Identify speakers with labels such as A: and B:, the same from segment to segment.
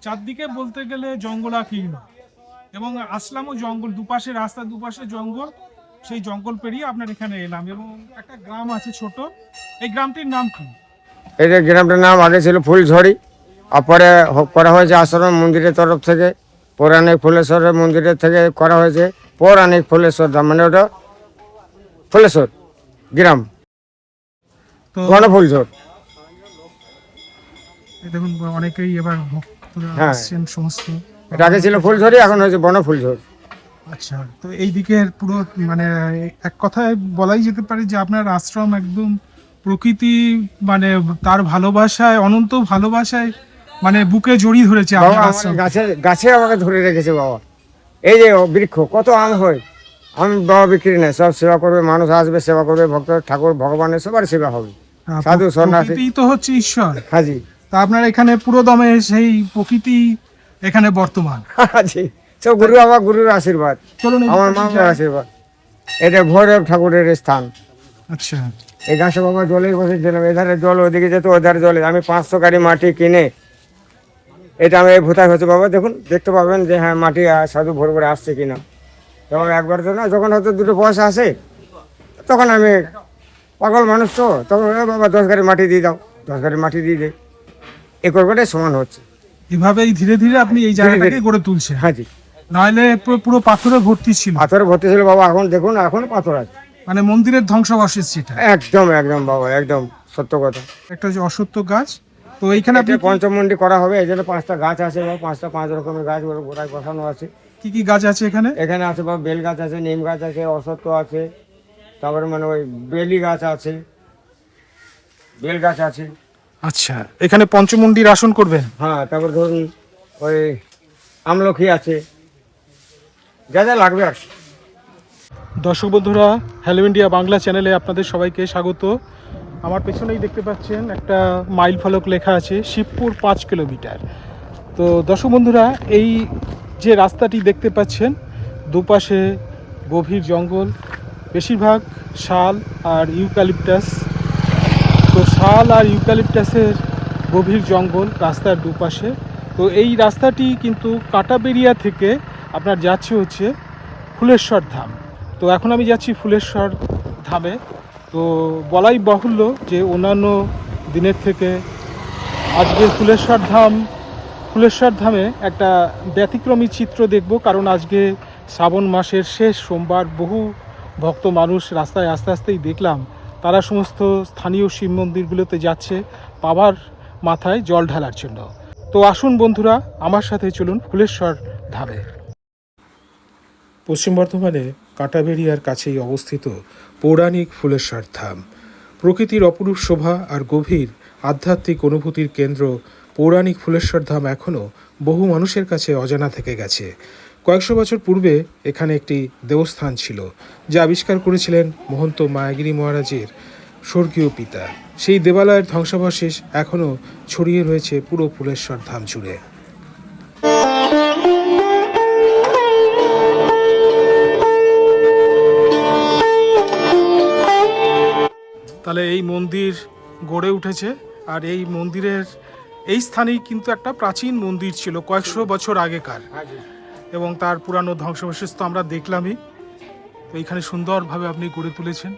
A: চারদিকে বলতে গেলে জঙ্গলাকীর্ণ এবং আসলামও জঙ্গল, দুপাশে রাস্তা, দুপাশে জঙ্গল। সেই জঙ্গল পেরিয়ে আপনার এখানে এলাম এবং একটা গ্রাম আছে ছোট। এই গ্রামটির নাম কি?
B: এই যে গ্রামটার নাম আগে ছিল ফুলঝড়ি, আর পরে করা হয়েছে আশ্রম মন্দিরের তরফ থেকে, পৌরাণিক ফুলেশ্বরের মন্দিরের থেকে করা হয়েছে পৌরাণিক ফুলেশ্বর ধাম, মানে ওটা ফুলেশ্বর গ্রাম,
A: তো
B: গণফুলঝড়।
A: এই দেখুন অনেকেই এবার ভক্তরা
B: হ্যাঁ।
A: আসছেন সমস্ত।
B: এটা আগে ছিল ফুলঝড়ি, এখন হয়েছে বনফুলঝড়।
A: আচ্ছা, তো এই দিকের পুরো মানে এক কথায় বলাই যেতে পারে যে আপনার আশ্রম একদম প্রকৃতি, মানে তার ভালোবাসায়, অনন্ত ভালোবাসায় মানে বুকে জড়িয়ে ধরেছে
B: বাবা
A: আপনার
B: আমার
A: আশ্রম।
B: গাছে গাছে আমাকে ধরে রেখেছে বাবা। এই যে বৃক্ষ কত আম হয়, আমি বাবা বিক্রি নেই, সব সেবা করবে, মানুষ আসবে সেবা করবে, ভক্ত ঠাকুর ভগবানের সবার সেবা হবে। সাধু সন্ন্যাসী
A: প্রকৃতি তো হচ্ছে ঈশ্বর।
B: হাজি
A: তা আপনার এখানে পুরো দমে সেই প্রকৃতি এখানে বর্তমান।
B: হাজি সব গুরু, আমার গুরুর আশীর্বাদ,
A: চলুন
B: আমার মামার আশীর্বাদ। এটা ভৈরব ঠাকুরের স্থান।
A: আচ্ছা,
B: এই গাছে বাবা জলে বসেছিলাম, এধারে জল ওদিকে যেত, ওধারে জলে। আমি 500 গাড়ি মাটি কিনে এটা আমি ভূতায় হচ্ছে বাবা, দেখুন দেখতে পাবেন যে হ্যাঁ মাটি সাধু ভোর ভরে আসছে কিনা। তখন একবার তো না, যখন হয়তো দুটো পয়সা আসে তখন আমি পাগল মানুষ, তো তখন বাবা 10 গাড়ি মাটি দিয়ে দাও, 10 গাড়ি মাটি দিয়ে দেয়, একর করে সমান হচ্ছে।
A: এভাবেই ধীরে ধীরে আপনি এই জায়গাটাকে গড়ে তুলছেন।
B: হাজি
A: নাহলে পুরো পাথরে ভর্তি ছিল,
B: পাথরে ভর্তি ছিল বাবা, এখন দেখুন এখন পাথর আছে।
A: মানে মন্দিরের ধ্বংসাবশেষ যেটা।
B: একদম একদম বাবা, একদম সত্য কথা।
A: একটা যে অসত্য গাছ, তো এইখানে আপনি
B: এটা পঞ্চমন্ডি করা হবে, এই জন্য 5টা গাছ আছে বা 5 রকমের গাছ ওর গোড়ায় বসানো আছে।
A: কি কি গাছ আছে এখানে?
B: এখানে আছে বা বেল গাছ আছে, নিম গাছ আছে, অশ্বত্থ আছে, তারপরে মানে ওই বেলি গাছ আছে, বেল গাছ আছে।
A: আচ্ছা, এখানে পঞ্চমন্দির আসন করবেন।
B: হ্যাঁ, তারপরে ধরুন ওই আমলখি আছে, যা যা লাগবে আর কি।
A: দর্শক বন্ধুরা, হ্যালো ইন্ডিয়া বাংলা চ্যানেলে আপনাদের সবাইকে স্বাগত। আমার পেছনেই দেখতে পাচ্ছেন একটা মাইল ফলক লেখা আছে শিবপুর 5 কিলোমিটার। তো দর্শক বন্ধুরা, এই যে রাস্তাটি দেখতে পাচ্ছেন, দুপাশে গভীর জঙ্গল, বেশিরভাগ শাল আর ইউক্যালিপটাস। তো শাল আর ইউক্যালিপটাসের গভীর জঙ্গল রাস্তার দুপাশে। তো এই রাস্তাটি কিন্তু কাঁটাবেড়িয়া থেকে আপনার যাচ্ছে হচ্ছে ফুলেশ্বর ধাম। তো এখন আমি যাচ্ছি ফুলেশ্বর ধামে। তো বলাই বাহুল্য যে অন্যান্য দিনের থেকে আজকে ফুলেশ্বর ধামে একটা ব্যতিক্রমী চিত্র দেখব, কারণ আজকে শ্রাবণ মাসের শেষ সোমবার। বহু ভক্ত মানুষ রাস্তায় আস্তে আস্তেই দেখলাম তারা সমস্ত স্থানীয় শিব মন্দিরগুলোতে যাচ্ছে পাবার মাথায় জল ঢালার জন্য। তো আসুন বন্ধুরা, আমার সাথে চলুন ফুলেশ্বর ধামে। পশ্চিম বর্ধমানে কাঁটাবেড়িয়ার কাছেই অবস্থিত পৌরাণিক ফুলেশ্বর ধাম। প্রকৃতির অপরূপ শোভা আর গভীর আধ্যাত্মিক অনুভূতির কেন্দ্র পৌরাণিক ফুলেশ্বর ধাম এখনও বহু মানুষের কাছে অজানা থেকে গেছে। কয়েকশো বছর পূর্বে এখানে একটি দেবস্থান ছিল, যা আবিষ্কার করেছিলেন মহন্ত মায়াগিরি মহারাজের স্বর্গীয় পিতা। সেই দেবালয়ের ধ্বংসাবশেষ এখনও ছড়িয়ে রয়েছে পুরো ফুলেশ্বর ধাম জুড়ে। তাহলে এই মন্দির গড়ে উঠেছে, আর এই মন্দিরের এই স্থানেই কিন্তু একটা প্রাচীন মন্দির ছিল কয়েকশো বছর আগেকার, এবং তার পুরানো ধ্বংসাবশেষ তো আমরা দেখলামই। তো এইখানে সুন্দরভাবে আপনি গড়ে তুলেছেন।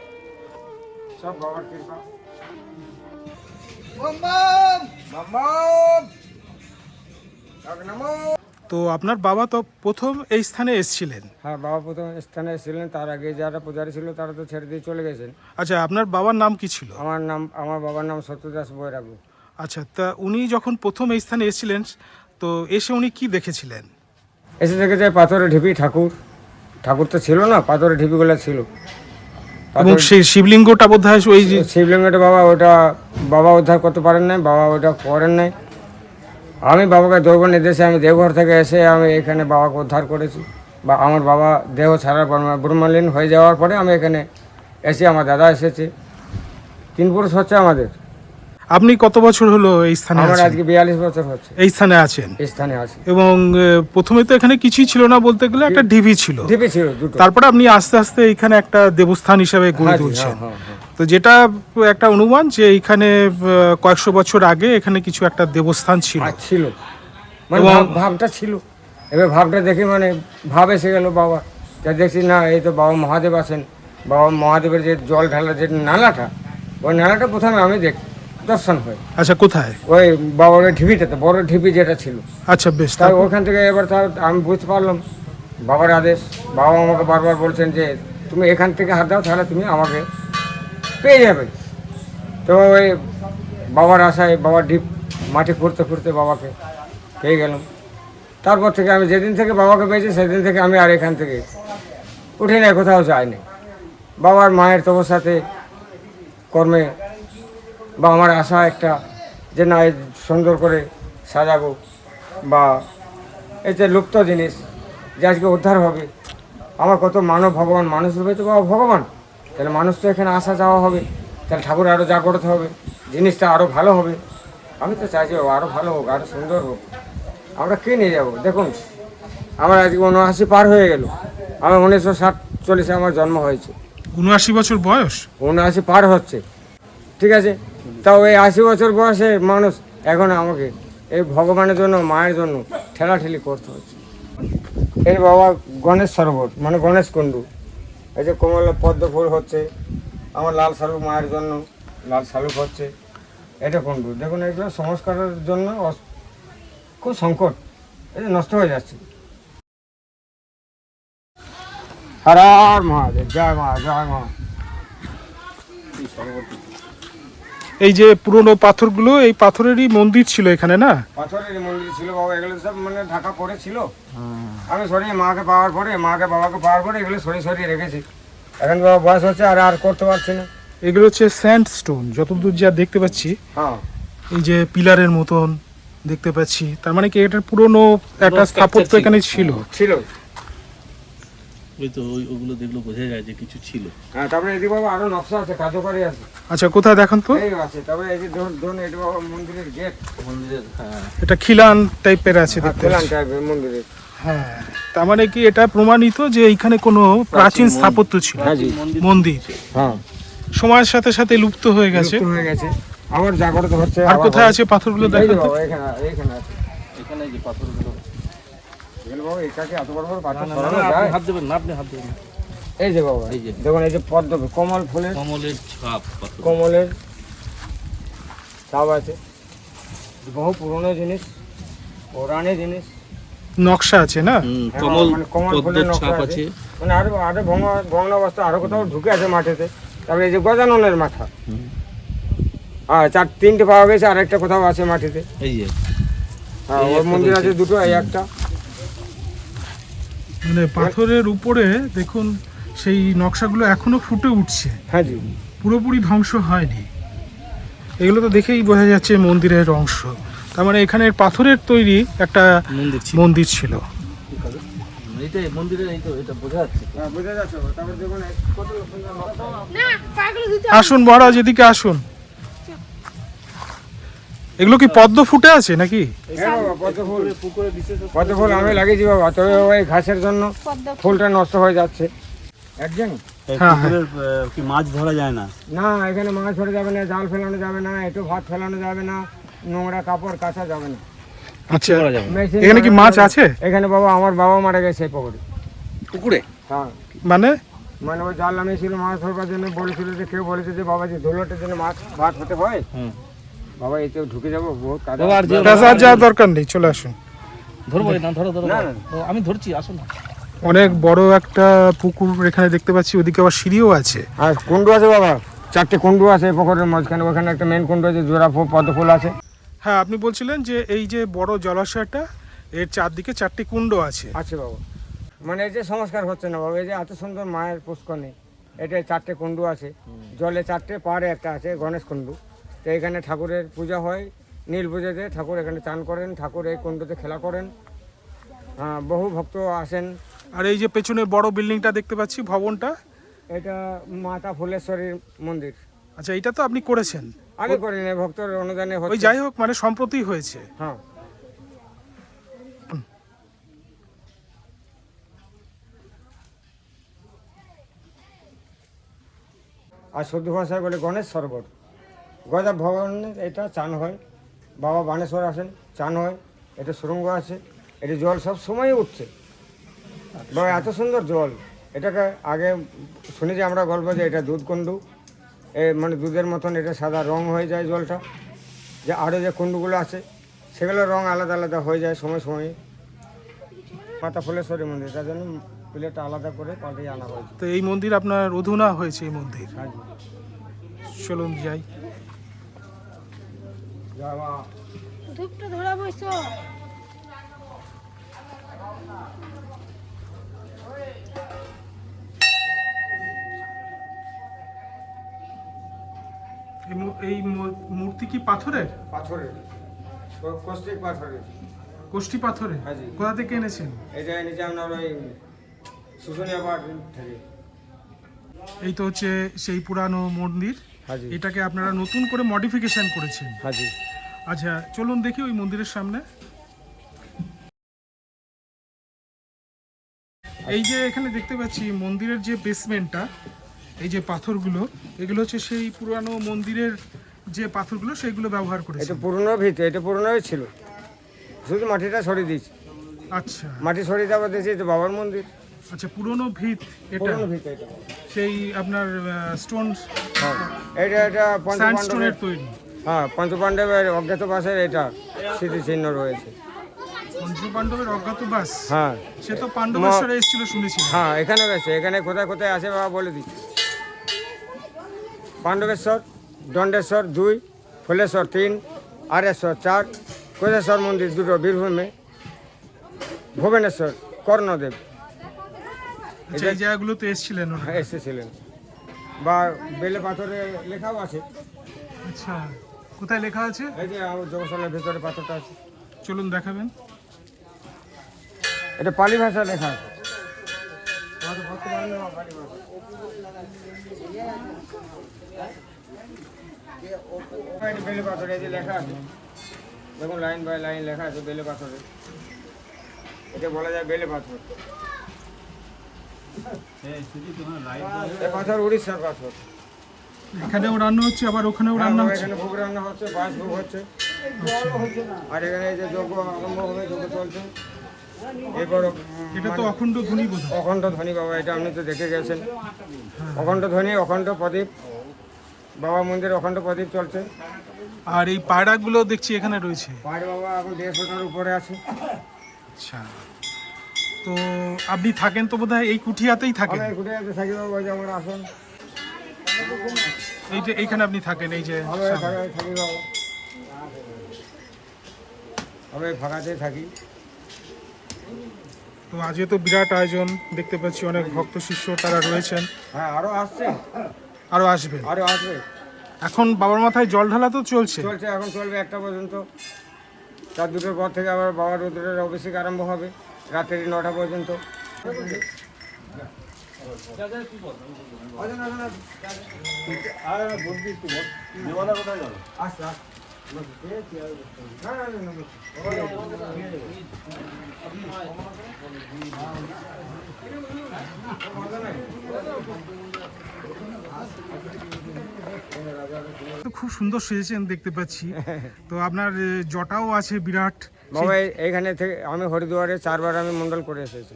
B: সব বাবার কৃপা।
A: তো আপনার বাবা তো প্রথম এই স্থানে এসেছিলেন।
B: হ্যাঁ, বাবা প্রথম স্থানে ছিলেন, তার আগে যারা পূজারী ছিল তারা তো ছেড়ে দিয়ে চলে গেছেন।
A: আচ্ছা, আপনার বাবার নাম কি ছিল?
B: আমার বাবার নাম সত্যদাস বৈরাগী।
A: আচ্ছা, তা উনি যখন প্রথম এই স্থানে এসেছিলেন, তো এসে উনি কি দেখেছিলেন?
B: এসে দেখে যায় পাথরের ঢিপি, ঠাকুর তো ছিল না, পাথরের ঢিপিগুলো ছিল।
A: এবং সেই শিবলিঙ্গটা বোধহয় ওই যে
B: শিবলিঙ্গটা বাবা উদ্ধার করতে পারেন নাই, বাবা ওটা করেন নাই। আমি বাবাকে দৈব নির্দেশে আমি দেওঘর থেকে এসে আমি এখানে বাবাকে উদ্ধার করেছি। বা আমার বাবা দেহ ছাড়া ব্রহ্মলীন হয়ে যাওয়ার পরে আমি এখানে এসে, আমার দাদা এসেছে, 3 পুরুষ হচ্ছে আমাদের।
A: আপনি কত বছর হলো এই স্থানে
B: আমার
A: আছেন?
B: আজকে 42 বছর হচ্ছে
A: এই স্থানে আছেন।
B: এই স্থানে আছি।
A: এবং প্রথমে তো এখানে কিছুই ছিল না, বলতে গেলে একটা ঢিবি ছিল।
B: ঢিপি ছিল দুটো।
A: তারপরে আপনি আস্তে আস্তে এখানে একটা দেবস্থান হিসাবে গড়ে
B: হ্যাঁ জি,
A: তুলছেন।
B: হ্যাঁ, হ্যাঁ।
A: তো যেটা একটা অনুমান যে এখানে কয়েকশো বছর আগে এখানে কিছু একটা দেবস্থান ছিল।
B: ছিল। মানে
A: এবং-
B: ভাবটা ছিল। এবার ভাবটা দেখে মানে ভাব এসে গেল বাবা, যা দেখছি না এই তো বাবা মহাদেব আছেন। বাবা মহাদেবের যে জল ঢালার যে নালাটা, ওই নালাটা প্রথমে আমি দর্শন হয়
A: আচ্ছা, কোথায়?
B: ওই বাবার ওই ঢিপিটাতে, বড় ঢিপি যেটা ছিল।
A: আচ্ছা, বেশ।
B: তাই ওখান থেকে এবার তার আমি বুঝতে পারলাম বাবার আদেশ। বাবা আমাকে বারবার বলছেন যে তুমি এখান থেকে হাত দাও, তাহলে তুমি আমাকে পেয়ে যাবে। তো ওই বাবার আশায় বাবার ডিপ মাটি খুঁড়তে খুঁড়তে বাবাকে পেয়ে গেলাম। তারপর থেকে আমি যেদিন থেকে বাবাকে পেয়েছি সেদিন থেকে আমি আর এখান থেকে উঠে নাই, কোথাও যাইনি। বাবার মায়ের তপস্যাতে কর্মে বা আমার আশা একটা যে না, সুন্দর করে সাজাবো বা এই যে লুপ্ত জিনিস যে আজকে উদ্ধার হবে। আমার কত মানব ভগবান, মানুষ রূপে তো বাবা ভগবান, তাহলে মানুষ তো এখানে আসা যাওয়া হবে, তাহলে ঠাকুর আরও জাগ্রত হবে, জিনিসটা আরও ভালো হবে। আমি তো চাইছি আরও ভালো হোক, আরও সুন্দর হোক। আমরা কে নিয়ে যাবো? দেখুন আমার আজকে 79 পার হয়ে গেল। আমার 1947 আমার জন্ম হয়েছে,
A: 79 বছর বয়স।
B: 79 পার হচ্ছে, ঠিক আছে। তাও এই 80 বছর বয়সে মানুষ এখন আমাকে এই ভগবানের জন্য, মায়ের জন্য ঠেলাঠেলি করতে হচ্ছে। এই বাবা গণেশ সরোবর মানে গণেশ কুণ্ডু, এই যে কমল পদ্ম ফুল হচ্ছে, আমার লাল শালুক মায়ের জন্য লাল শালুক হচ্ছে, এটা কুণ্ডু। দেখুন এগুলো সংস্কারের জন্য খুব সংকট, এটা নষ্ট হয়ে যাচ্ছে। হর হর মহাদেব, জয় মা, জয় মা।
A: এই যে পুরনো পাথরগুলো, এই পাথরেরই মন্দির ছিল এখানে, না?
B: পাথরের মন্দির ছিল বাবা, এগুলো সব মানে ঢাকা পড়ে ছিল। আমি সরিয়ে মাকে পাওয়ার পরে, মাকে বাবাকে পাওয়ার পরে এগুলো সরিয়ে রেখেছি। এখন বাবা বয়স হচ্ছে আর আর করতে পারছি না।
A: এগুলো হচ্ছে স্যান্ডস্টোন, যতদূর যা দেখতে পাচ্ছি।
B: হ্যাঁ,
A: এই যে পিলারের মতন দেখতে পাচ্ছি, তার মানে কি এটার পুরনো একটা স্থাপত্য এখানে ছিল।
B: ছিল।
C: ওই তো ওগুলো দেখলো বোঝা যায় যে কিছু ছিল।
B: হ্যাঁ, তারপরে এদিকে বাবা আরো নকশা আছে, কার্যকরী আছে।
A: আচ্ছা, কোথায় দেখান তো?
B: এই আছে, তারপরে এই যে ধরুন এটা বাবা মন্দিরের গেট,
C: মন্দিরের, হ্যাঁ,
A: এটা খিলান টাইপের আছে দেখতে
B: খেলান
A: পাচ্ছি।
B: টাইপের মন্দিরের।
A: হ্যাঁ, তার মানে কি এটা প্রমাণিত যে এইখানে কোনো প্রাচীন স্থাপত্য ছিল,
B: হ্যাঁ জি,
A: মন্দির
B: হ্যাঁ,
A: সময়ের সাথে সাথে লুপ্ত হয়ে গেছে।
B: লুপ্ত হয়ে গেছে, আবার জাগ্রত হচ্ছে।
A: আর কোথায় আছে পাথরগুলো
B: এই যে
A: দেখান তো?
B: বাবা এখানে এখানে আছে।
C: এখানে যে পাথরগুলো।
B: এগুলো বাবা এটাকে এত বড় বড় পাথর
C: না,
B: সরানো
C: আপনি
B: যায়?
C: হাত দেবেন না, আপনি হাত দেবেন না।
B: এই যে বাবা,
C: এই যে।
B: দেখুন এই যে পদ্ম কমল ফুলের,
C: কমলের ছাপ পাথর।
B: কমলের ছাপ আছে। বহু পুরনো জিনিস, পৌরাণী জিনিস।
A: নকশা আছে, না?
B: হ্যাঁ,
C: কমল
B: মানে কমল
C: পদ্মের
B: ফুলের নকশা
C: ছাপ
B: আছে।
C: আছে।
B: মানে আরো আরো ভগ্ন অবস্থা আরো কোথাও ঢুকে আছে মাটিতে। তারপরে এই যে গজাননের মাথা, হ্যাঁ, তিনটে পাওয়া গেছে, আর একটা কোথাও আছে মাটিতে।
C: এই যে
B: হ্যাঁ,
C: এই
B: ওর
C: একটা
B: মন্দির আছে
C: রয়েছে।
B: দুটো, এই একটা।
A: মানে পাথরের উপরে দেখুন সেই নকশাগুলো এখনো ফুটে উঠছে,
B: হ্যাঁ জি,
A: পুরোপুরি ধ্বংস হয়নি। এগুলো তো দেখেই বোঝা যাচ্ছে মন্দিরের অংশ। তার মানে এখানে পাথরের তৈরি একটা
C: মন্দির ছিল।
A: মন্দির ছিল।
C: এইটাই মন্দিরের, এই তো এটা বোঝা যাচ্ছে।
B: হ্যাঁ, বুঝে যাচ্ছে। তারপরে দেখুন কত সুন্দর নকশা।
A: আসুন মহারাজ, এদিকে আসুন। এগুলো কি পদ্ম ফুটে আছে নাকি?
B: হ্যাঁ বাবা, পদ্ম ফুল, পদ্ম ফুল আমি লাগিয়েছি বাবা, তবে বাবা এই ঘাসের জন্য ফুলটা নষ্ট হয়ে যাচ্ছে। একজন
A: হ্যাঁ,
D: পুকুরের কি মাছ ধরা যায় না?
B: না, এখানে মাছ ধরে যাবে না, জাল ফেলানো যাবে না, একটু ভাত ফেলানো যাবে না, নোংরা কাপড় কাচা যাবে না।
A: আচ্ছা,
C: করা যাবে না।
B: মেশিন
A: এখানে কি
B: লাগানো
A: মাছ
B: যাবে না।
A: আছে?
B: এখানে বাবা আমার বাবা মারা গেছে এই পুকুরে।
C: পুকুরে
B: হ্যাঁ,
A: মানে
B: মানে ওই জাল নামিয়েছিল মাছ ধরবার জন্য, বলেছিল যে কেউ বলেছে যে বাবা যে ধুলোটের জন্য মাছ ভাত হতে হয়।
C: হুম।
B: বাবা এতে ঢুকে যাবো, বহুত কাদা।
C: বাবা, আর যে-
A: পেশা আর যাওয়ার দরকার নেই, চলে আসুন।
C: ধরবো না, ধরো ধরো।
B: না, না।
C: ও, আমি ধরছি, আসুন না।
A: অনেক বড় একটা পুকুর এখানে দেখতে পাচ্ছি, ওদিকে আবার সিঁড়িও আছে।
B: আর কুণ্ডু আছে বাবা, 4টে কুণ্ডু আছে এই পুকুরের মাঝখানে। ওখানে একটা মেন কুণ্ডু আছে, জোড়া পদ্ম ফুল আছে।
A: হ্যাঁ, আপনি বলছিলেন যে এই যে বড় জলাশয়টা, এর চারদিকে 4টি কুণ্ড আছে।
B: আছে বাবা, মানে এই যে সংস্কার হচ্ছে না বাবা, এই যে এত সুন্দর মায়ের পুষ্করণী, এটা 4টে কুণ্ডু আছে, জলে 4টে, পাড়ে একটা আছে গণেশ কুণ্ডু। তো এখানে ঠাকুরের পূজা হয়, নীল পুজোতে ঠাকুর এখানে চান করেন, ঠাকুর এই কুণ্ডুতে খেলা করেন। হ্যাঁ, বহু ভক্ত আসেন।
A: আর এই যে পেছনে বড় বিল্ডিংটা দেখতে পাচ্ছি, ভবনটা,
B: এটা মাতা ফুলেশ্বরীর মন্দির।
A: আচ্ছা, এটা তো আপনি করেছেন।
B: আগে করি না, ভক্তর অনুদানে
A: ওই
B: হচ্ছে।
A: যাই হোক, মানে সম্প্রতি হয়েছে।
B: হ্যাঁ, আর শুদ্ধ ভাষায় বলে গণেশ সরোবর। গজা ভবনের এটা চান হয়, বাবা বানেশ্বর আসেন, চান হয়, এটা সুরঙ্গ আছে, এটা জল সব সময় উঠছে। বাবা এত সুন্দর জল, এটাকে আগে শুনেছি আমরা গল্প যে এটা দুধ কুণ্ডু, মানে দুধের মতন এটা সাদা রং হয়ে যায় জলটা, যে আরও যে কুণ্ডুগুলো আছে সেগুলোর রং আলাদা আলাদা হয়ে যায় সময় সময়ে। মাতা ফুলেশ্বরী মন্দির, তার জন্য প্লেটটা আলাদা করে পাল্টে আনা হয়েছে।
A: তো এই মন্দির আপনার অধুনা হয়েছে এই মন্দির।
B: হাজি
A: চলুন যাই।
B: যাওয়া
E: ধূপটা ধরা বইছো।
A: মূর্তি কি পাথরের?
B: পাথরের, কষ্টিক পাথরের।
A: কোষ্ঠী পাথরের?
B: হ্যাঁ জি।
A: কোথা থেকে এনেছেন?
B: এটা নিচে আপনার ওই শুশুনিয়া পাহাড় থেকে।
A: এই তো হচ্ছে সেই পুরানো মন্দির,
B: হাজি
A: এটাকে আপনারা নতুন করে মডিফিকেশন করেছেন।
B: হাজি।
A: আচ্ছা চলুন দেখি ওই মন্দিরের সামনে। এই যে এখানে দেখতে পাচ্ছি মন্দিরের যে বেসমেন্টটা, এই যে পাথরগুলো, এগুলো হচ্ছে সেই পুরানো মন্দিরের যে পাথরগুলো সেইগুলো ব্যবহার
B: এটা
A: করেছে।
B: পুরনো ভিত, এটা পুরনোই ছিল, শুধু মাটিটা সরিয়ে দিয়েছি।
A: আচ্ছা
B: মাটি সরিয়ে দেওয়া দিয়েছি, এটা বাবার মন্দির।
A: আচ্ছা, পুরনো ভিত এটা,
B: পুরনো ভিত এটা।
A: সেই আপনার স্টোন,
B: হ্যাঁ এটা এটা
A: স্যান্ডস্টোনের তৈরি।
B: হ্যাঁ পঞ্চপাণ্ডবের অজ্ঞাতবাসের এটা স্মৃতিচিহ্ন রয়েছে।
A: পঞ্চপাণ্ডবের অজ্ঞাতবাস,
B: হ্যাঁ
A: সে তো পাণ্ডবেশ্বরে এসেছিল শুনেছি।
B: হ্যাঁ এখানে গেছে, এখানে কোথায় কোথায় আছে বাবা বলে দিচ্ছি। পাণ্ডবেশ্বর, দণ্ডেশ্বর 2, ফুলেশ্বর 3, আরেশ্বর 4, কৈলাসর মন্দির 2 বীরভূমে, ভুবনেশ্বর কর্ণদেব
A: আচ্ছা, এই জায়গাগুলোতে এসেছিলেন ওরা।
B: এসেছিলেন। বা বেলে পাথরে লেখাও আছে।
A: আচ্ছা, কোথায় লেখা আছে?
B: এই যে আমার যোগশালার ভিতরে পাথরটা আছে।
A: চলুন দেখাবেন।
B: এটা পালি ভাষা লেখা আছে। বেলে পাথরে এই যে লেখা আছে, দেখুন লাইন বাই লাইন লেখা আছে বেলে পাথরে। এটা বলা যায় বেলে পাথর। এই পাথর উড়িষ্যার পাথর।
A: এখানেও রান্না হচ্ছে, আবার ওখানেও
B: হ্যাঁ,
A: রান্না হচ্ছে।
B: এখানে ভোগ রান্না হচ্ছে, বাঁশ ভোগ হচ্ছে। আর এখানে এই যে যজ্ঞ আরম্ভ হবে, যজ্ঞ চলছে। এরপর
A: এটা তো অখণ্ড ধ্বনি বোধ হয়।
B: অখণ্ড ধ্বনি বাবা, এটা আপনি তো দেখে গেছেন। অখণ্ড ধ্বনি, অখণ্ড প্রদীপ, বাবা মন্দিরে অখণ্ড প্রদীপ চলছে।
A: আর এই পায়রাগুলো দেখছি এখানে রয়েছে।
B: পাহাড় বাবা এখন 150টার উপরে আছে।
A: আচ্ছা, তো আপনি থাকেন তো বোধহয় এই কুঠিয়াতেই থাকেন।
B: আমি ঘুরে যেতে থাকি বাবা, ওই যে আমার আসন,
A: এই যে এইখানে আপনি থাকেন, এই যে
B: আমি
A: সামনে।
B: ফাঁকায় থাকি বাবা, আমি ফাঁকাতেই থাকি।
A: তো আজকে তো বিরাট আয়োজন দেখতে পাচ্ছি, অনেক ভক্ত শিষ্য তারা রয়েছেন,
B: হ্যাঁ আরও আসছে,
A: আরো আসবেন।
B: আরও আসবে।
A: এখন বাবার মাথায় জল ঢালা তো চলছে।
B: চলছে, এখন চলবে 1টা পর্যন্ত। রাত 2টোর পর থেকে আবার বাবার রুদ্রের অভিষেক আরম্ভ হবে রাত্রি 9টা পর্যন্ত।
A: তো খুব সুন্দর সেজেছেন দেখতে পাচ্ছি। তো আপনার জটাও আছে বিরাট
B: বাবা এইখানে থেকে আমি হরিদ্বারে 4বার আমি মণ্ডল করে এসেছি,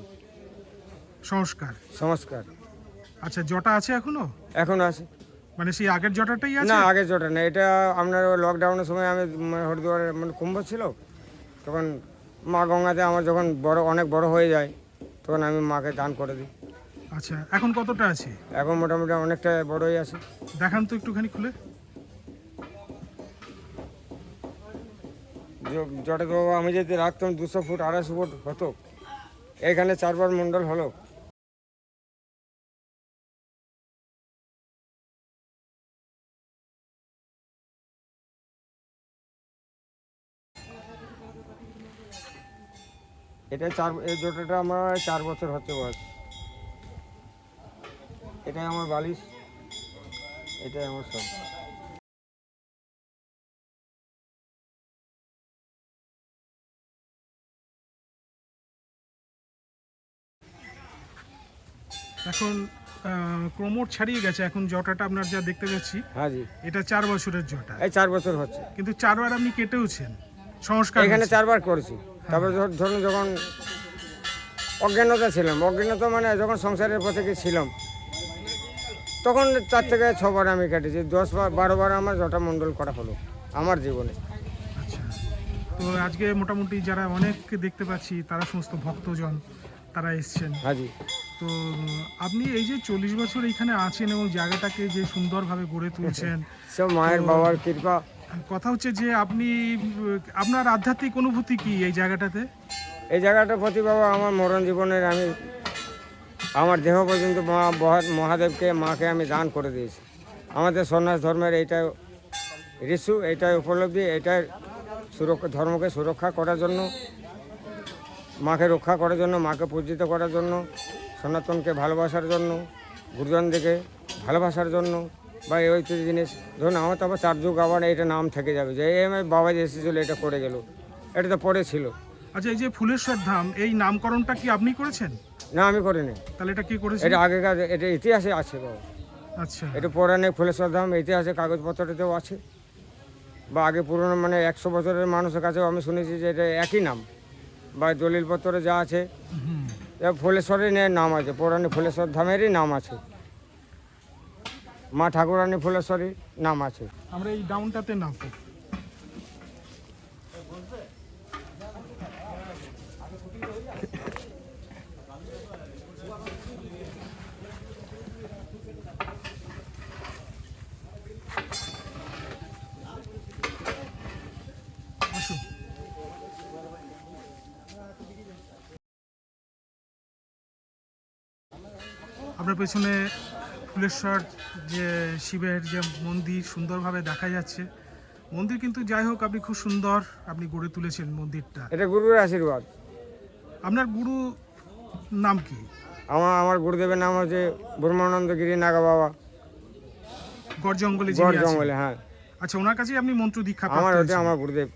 A: সংস্কার।
B: সংস্কার।
A: আচ্ছা, জটা আছে এখনো?
B: এখন আছে
A: মানে সেই আগের জটাটাই আছে?
B: না, আগের জটা না, এটা আপনার লকডাউনের সময় আমি হরিদ্বারে মানে কুম্ভ ছিল, তখন মা গঙ্গাতে আমার যখন অনেক বড় হয়ে যায় তখন আমি মাকে দান করে দিই।
A: আচ্ছা, এখন কতটা আছে?
B: এখন মোটামুটি অনেকটা বড়ই আছে।
A: দেখান তো একটুখানি খুলে।
B: জটা তো আমি যদি রাখতাম 200 ফুট 250 ফুট হতো। এখানে 4বার মণ্ডল হলো। এটা এই জটাটা আমার 4 বছর হচ্ছে বয়স। এটাই আমার বালিশ, এটাই আমার সব।
A: এখন ক্রমোট ছাড়িয়ে গেছে, এখন জটাটা আপনার যা দেখতে পাচ্ছি
B: হ্যাঁ জি,
A: এটা 4 বছরের জটা,
B: এই 4 বছর হচ্ছে।
A: কিন্তু 4বার আপনি কেটেওছেন। সংস্কার
B: এখানে
A: হয়েছে।
B: 4বার করেছি। তারপরে ধরুন যখন অজ্ঞানতা ছিলাম, অজ্ঞানতা মানে যখন সংসারের পথে ছিলাম, তখন 4 থেকে 6 বার আমি কেটেছি। 10 বার 12 বার আমার জটা মণ্ডল করা হলো আমার জীবনে।
A: আচ্ছা, তো আজকে মোটামুটি যারা অনেক দেখতে পাচ্ছি তারা সমস্ত ভক্তজন তারা এসছেন।
B: হাজি
A: তো আপনি এই যে 40 বছর এখানে আছেন এবং জায়গাটাকে যে সুন্দরভাবে গড়ে তুলছেন,
B: সব মায়ের বাবার কৃপা।
A: কথা হচ্ছে যে আপনি আপনার আধ্যাত্মিক অনুভূতি কি এই জায়গাটাতে?
B: এই জায়গাটার প্রতি বাবা আমার মরণ জীবনের আমি আমার দেহ পর্যন্ত মহাদেবকে মাকে আমি দান করে দিয়েছি। আমাদের সন্ন্যাস ধর্মের এইটাই ঋষু, এইটাই উপলব্ধি, এইটাই ধর্মকে সুরক্ষা করার জন্য, মাকে রক্ষা করার জন্য, মাকে পূজিত করার জন্য, সনাতনকে ভালোবাসার জন্য, গুরুজনদেরকে ভালোবাসার জন্য, বা এই ঐতিহ্য জিনিস। ধরুন আমার তো আবার 4 যুগ আবার এটা নাম থেকে যাবে যে এই আমার বাবা যে এসেছিল এটা করে গেল, এটা তো পরে ছিল।
A: আচ্ছা, এই যে ফুলেশ্বর ধাম এই নামকরণটা কি আপনি করেছেন?
B: না, আমি করিনি।
A: তাহলে এটা কি করেছেন?
B: এটা আগেকার, এটা ইতিহাসে আছে বাবা।
A: আচ্ছা,
B: এটা পৌরাণিক ফুলেশ্বর ধাম ইতিহাসে কাগজপত্রতেও আছে, বা আগে পুরনো মানে 100 বছরের মানুষের কাছেও আমি শুনেছি যে এটা একই নাম, বা দলিলপত্রে যা আছে ফুলেশ্বরের নাম আছে, পৌরাণিক ফুলেশ্বর ধামেরই নাম আছে, মা ঠাকুরানী ফুলেশ্বরীর নাম আছে।
A: আমরা এই ডাউনটাতে নামবো। আসুন। আপনার পেছনে ফুলেশ্বর যে শিবের যে মন্দির সুন্দরভাবে দেখা যাচ্ছে। মন্দির কিন্তু যাই হোক আপনি খুব সুন্দর আপনি গড়ে তুলেছেন মন্দিরটা।
B: এটা গুরুর আশীর্বাদ।
A: আপনার গুরু নাম কি?
B: আমার গুরুদেবের নাম হচ্ছে ব্রহ্মানন্দ গিরি নাগা বাবা,
A: গড় জঙ্গলে
B: গড়
A: যিনি আছেন।
B: জঙ্গলে। হ্যাঁ,
A: আচ্ছা, ওনার কাছেই আপনি মন্ত্র দীক্ষা
B: আমার
A: প্রাপ্ত
B: ওটা
A: হয়েছেন।
B: আমার গুরুদেব,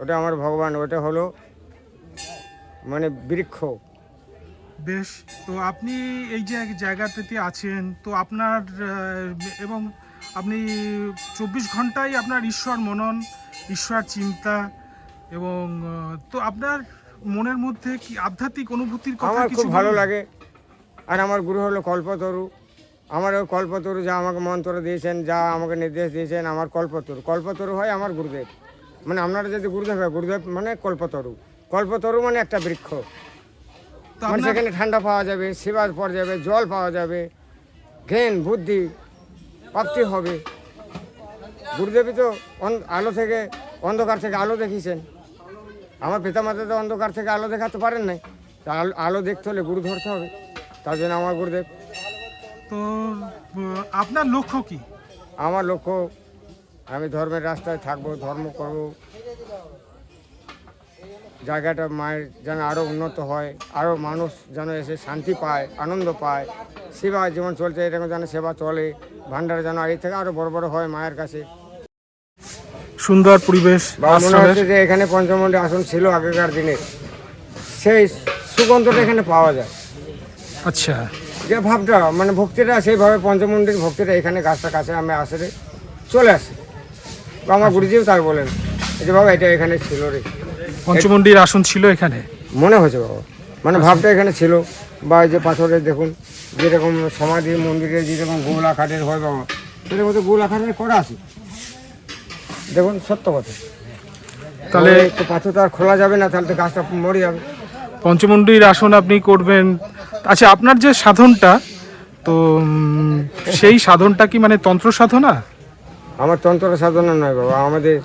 B: ওটা আমার ভগবান, ওটা হলো মানে বৃক্ষ।
A: বেশ, তো আপনি এই যে জায়গাটাতে আছেন, তো আপনার এবং আপনি 24 ঘন্টাই আপনার ঈশ্বর মনন, ঈশ্বর চিন্তা, এবং তো আপনার মনের মধ্যে কি আধ্যাত্মিক অনুভূতির কথা
B: আমার
A: কিছু
B: খুব ভালো
A: বলুন?
B: লাগে। আর আমার গুরু হলো কল্পতরু। আমার ওই কল্পতরু যা আমাকে মন্ত্র দিয়েছেন, যা আমাকে নির্দেশ দিয়েছেন, আমার কল্পতরু। কল্পতরু হয় আমার গুরুদেব। মানে আপনারা যদি গুরুদেব হয়, গুরুদেব মানে কল্পতরু। কল্পতরু মানে একটা বৃক্ষ,
A: তো
B: মানে
A: আপনার
B: সেখানে ঠান্ডা পাওয়া যাবে, সেবা পাওয়া যাবে, জল পাওয়া যাবে, জ্ঞান বুদ্ধি প্রাপ্তি হবে। গুরুদেবই তো আলো থেকে, অন্ধকার থেকে আলো দেখিয়েছেন। আমার পিতামাতা তো অন্ধকার থেকে আলো দেখাতে পারেন নাই, তা আলো দেখতে হলে গুরু ধরতে হবে, তার জন্য আমার গুরুদেব।
A: তো আপনার লক্ষ্য কি?
B: আমার লক্ষ্য আমি ধর্মের রাস্তায় থাকবো, ধর্ম করব, জায়গাটা মায়ের যেন আরও উন্নত হয়, আরও মানুষ যেন এসে শান্তি পায়, আনন্দ পায়, সেবা যেমন চলছে এরকম যেন সেবা চলে, ভান্ডার যেন এই থেকে আরও বড় বড় হয় মায়ের কাছে।
A: সুন্দর পরিবেশ।
B: বা মনে হচ্ছে যে এখানে পঞ্চমন্ডি আসন ছিল আগেকার দিনে, সেই সুগন্ধটা এখানে পাওয়া যায়।
A: আচ্ছা,
B: যে ভাবটা মানে ভক্তিটা সেইভাবে পঞ্চমন্ডির ভক্তিটা এখানে গাছটা কাছে আমি আসলে চলে আসে। বা আমার গুরুজিও তাই বলেন যে বাবা এটা এখানে ছিল রে,
A: পঞ্চমন্ডির আসন ছিল এখানে।
B: মনে হয়েছে বাবা, মানে ভাবটা এখানে ছিল। বা এই যে পাথরের দেখুন যেরকম সমাধি মন্দিরে যেরকম গোল আকারের হয় বাবা, সেরকম তো গোল আকারের করা আছে। দেখুন সত্য কথা, তাহলে একটু পাথর তো আর খোলা যাবে না, তাহলে তো গাছটা মরে যাবে।
A: পঞ্চমন্ডির আসন আপনি করবেন। আচ্ছা, আপনার যে সাধনটা, তো সেই সাধনটা কি মানে তন্ত্র সাধনা?
B: আমার তন্ত্র সাধনা নয় বাবা, আমাদের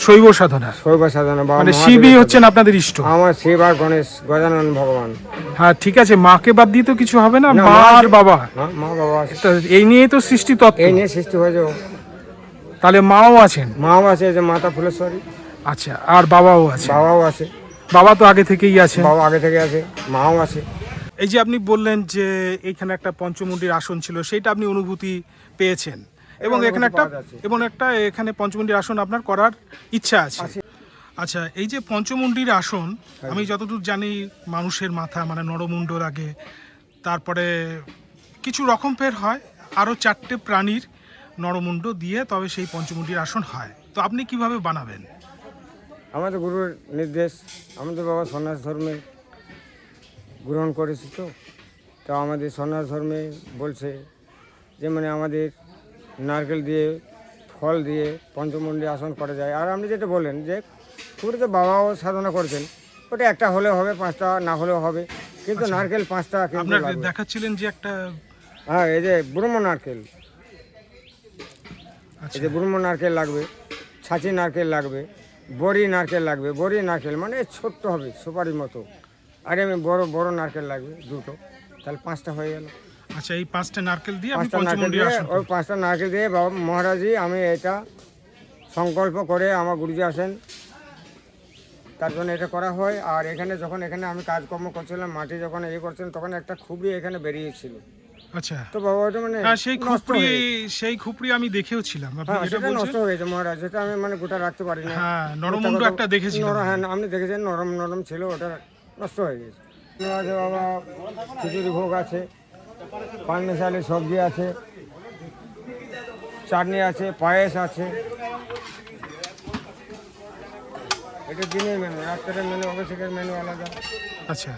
A: শৈব সাধনা,
B: শৈব সাধনা। বাবা
A: মানে
B: মহাদেবের
A: শিবই
B: সাধনা।
A: হচ্ছেন আপনাদের ইষ্ট।
B: আমার শিব আর গণেশ গজানন ভগবান।
A: হ্যাঁ, ঠিক আছে, মাকে বাদ দিয়ে তো কিছু হবে না,
B: না,
A: মা
B: মা
A: আর
B: আছে।
A: বাবা,
B: হ্যাঁ, মা বাবা আছে।
A: তো এই নিয়ে তো সৃষ্টি তত্ত্ব।
B: এই নিয়ে সৃষ্টি হয়েছে।
A: তাহলে মাও আছেন?
B: মাও আছে, যে মাতা ফুলেশ্বরী।
A: আচ্ছা, আর বাবাও আছে?
B: বাবাও আছে।
A: বাবা তো আগে থেকেই আছে।
B: বাবা আগে থেকে আছে, মাও আছে।
A: এই যে আপনি বললেন যে এইখানে একটা পঞ্চমুণ্ডির আসন ছিল, সেইটা আপনি অনুভূতি পেয়েছেন, এবং এখানে একটা
B: পাওয়া যাচ্ছে।
A: এখানে পঞ্চমুণ্ডির আসন আপনার করার ইচ্ছা আছে। আচ্ছা, এই যে পঞ্চমুণ্ডির আসন, আমি যতদূর জানি মানুষের মাথা মানে নরমুণ্ড লাগে, তারপরে কিছু রকম ফের হয়, আরও 4টে প্রাণীর নরমুণ্ড দিয়ে তবে সেই পঞ্চমুণ্ডির আসন হয়। তো আপনি কিভাবে বানাবেন?
B: আমাদের গুরুর নির্দেশ, আমাদের বাবা সন্ন্যাস ধর্মে গ্রহণ করেছি, তো আমাদের সন্ন্যাস ধর্মে বলছে যে মানে আমাদের নারকেল দিয়ে ফল দিয়ে পঞ্চমুণ্ডী আসন করা যায়। আর আপনি যেটা বললেন যে পুরীতে বাবাও সাধনা করছেন, ওটা একটা হলেও হবে, 5টা না হলেও হবে, কিন্তু নারকেল 5টা কিন্তু
A: আপনার
B: লাগবে।
A: দেখাচ্ছিলেন যে একটা
B: হ্যাঁ, এই যে ব্রহ্ম নারকেল, এই যে ব্রহ্ম নারকেল লাগবে, ছাঁচি নারকেল লাগবে, বড়ি নারকেল লাগবে। বড়ি নারকেল মানে ছোট্ট হবে সুপারির মতো, আর এমনি বড় বড় নারকেল লাগবে 2টো, তাহলে 5টা হয়ে গেল।
A: আচ্ছা, এই 5টা নারকেল দিয়ে আপনি
B: 5টা নারকেল
A: পঞ্চমুণ্ডী
B: দিয়ে,
A: আসন
B: ওই 5টা নারকেল দিয়ে বাবা মহারাজজি আমি এটা সংকল্প করে, আমার গুরুজি আসেন তার জন্য এটা করা হয়। আর এখানে যখন এখানে আমি কাজকর্ম করছিলাম, মাটি যখন করছিলাম, তখন একটা খুবড়ি এখানে বেরিয়েছিল।
A: আচ্ছা,
B: তো বাবা ওটা মানে
A: হ্যাঁ, সেই
B: নষ্ট
A: খুপড়ি
B: হয়ে গেছে।
A: সেই খুপড়ি আমি দেখেও ছিলাম। আপনি
B: হ্যাঁ,
A: যেটা
B: সেটা নষ্ট
A: বলছেন,
B: হয়ে গেছে মহারাজ, সেটা আমি মানে গোটা রাখতে পারি না।
A: হ্যাঁ, নরমুণ্ড একটা দেখেছিলাম।
B: হ্যাঁ, আপনি দেখেছেন নরম নরম ছিল, ওটা নষ্ট হয়ে গেছে। আছে বাবা, খিচুড়ি ভোগ আছে, পান মেশালি সবজি আছে, চাটনি আছে, পায়েস আছে। এটা দিনের মেনু, রাত্রের মেনু, অভিষেকের মেনু আলাদা।
A: আচ্ছা,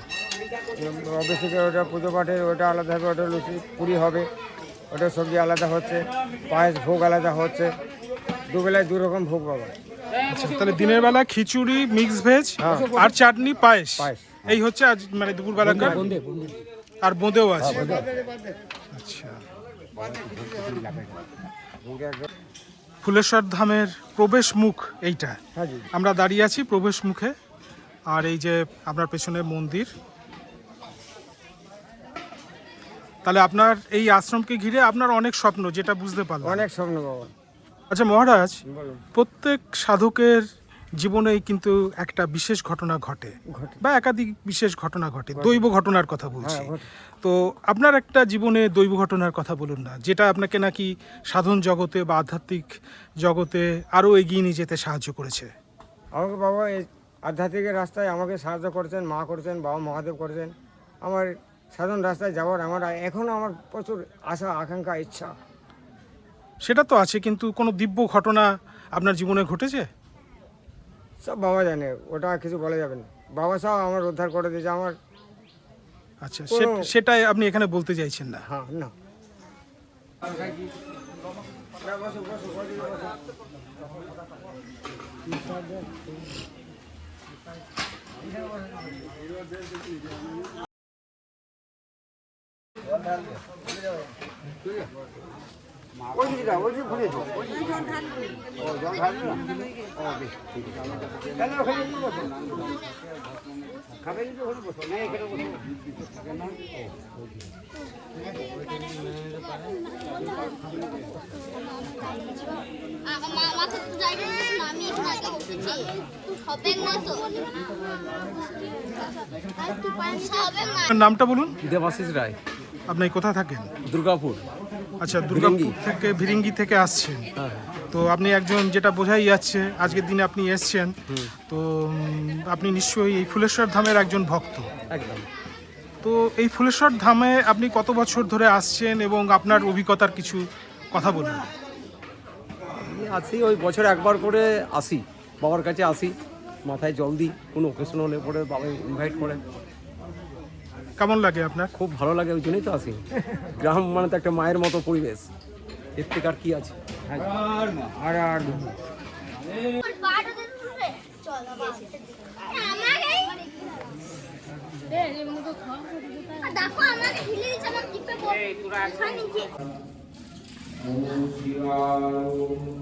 B: অভিষেকের ওটা পুজো পাঠের ওটা আলাদা হবে, ওটা লুচি পুরি হবে, ওটা সবজি আলাদা হচ্ছে, পায়েস ভোগ আলাদা হচ্ছে, দুবেলায় 2 রকম ভোগ পাবা।
A: আচ্ছা, তাহলে দিনের বেলা খিচুড়ি, মিক্স ভেজ
B: হ্যাঁ।
A: আর চাটনি, পায়েস,
B: পায়েস।
A: এই হচ্ছে আজ মানে দুপুরবেলাকার। আর বোঁদেও আছে। আচ্ছা, ফুলেশ্বর ধামের প্রবেশ মুখ এইটা,
B: হ্যাঁ জি।
A: আমরা দাঁড়িয়ে আছি প্রবেশ মুখে। আর এই যে আপনার পেছনে মন্দির। তাহলে আপনার এই আশ্রমকে ঘিরে আপনার অনেক স্বপ্ন, যেটা বুঝতে পারলাম।
B: অনেক স্বপ্ন বাবা।
A: আচ্ছা মহারাজ,
B: বলুন।
A: প্রত্যেক সাধকের জীবনেই কিন্তু একটা বিশেষ ঘটনা ঘটে
B: ঘটে।
A: বা একাধিক বিশেষ ঘটনা ঘটে, দৈব ঘটনার কথা বলছি।
B: হ্যাঁ, ঘটে।
A: তো আপনার একটা জীবনে দৈব ঘটনার কথা বলুন না, যেটা আপনাকে নাকি সাধন জগতে বা আধ্যাত্মিক জগতে আরও এগিয়ে নিয়ে যেতে সাহায্য করেছে।
B: আমাকে বাবা এই আধ্যাত্মিকের রাস্তায় আমাকে সাহায্য করেছেন, মা করেছেন, বাবা মহাদেব করেছেন। আমার সাধন রাস্তায় যাওয়ার আমার এখনও আমার প্রচুর আশা, আকাঙ্ক্ষা, ইচ্ছা।
A: সেটা তো আছে, কিন্তু কোনো দিব্য ঘটনা আপনার জীবনে ঘটেছে?
B: সব বাবা জানে, ওটা কিছু বলা যাবে না। বাবা সব আমার উদ্ধার করে দিয়েছে আমার।
A: আচ্ছা,
B: কোনো-
A: সেটাই আপনি এখানে বলতে চাইছেন না?
B: হ্যাঁ, না।
F: মাথার জায়গা না, আমি এখানে আগে উঠেছি। হবে না তো, হবে না।
A: আপনার নামটা বলুন।
G: দেবাশিস রায়,
A: আপনি কোথায় থাকেন?
G: দুর্গাপুর।
A: আচ্ছা, দুর্গাপুর থেকে, ভিরিঙ্গি থেকে আসছেন। তো আপনি একজন, যেটা বোঝাই যাচ্ছে আজকের দিনে আপনি এসছেন, তো আপনি নিশ্চয়ই এই ফুলেশ্বর ধামের একজন ভক্ত।
G: একদম।
A: তো এই ফুলেশ্বর ধামে আপনি কত বছর ধরে আসছেন এবং আপনার অভিজ্ঞতার কিছু কথা বলুন।
G: আমি আসি, ওই বছর একবার করে আসি, বাবার কাছে আসি, মাথায় জল দিই, কোনো অকেশন হলে পরে বাবা ইনভাইট করে।
A: কেমন লাগে আপনার?
G: খুব ভালো লাগে, ওই জন্যই তো আসি। গ্রাম মানে তো একটা মায়ের মতো পরিবেশ, এর থেকে আর কি আছে।
B: আর আর
F: দেখো আমাকে ঢিলে দিচ্ছে, আমার টিপে পড়ে।
B: ওম শিবায়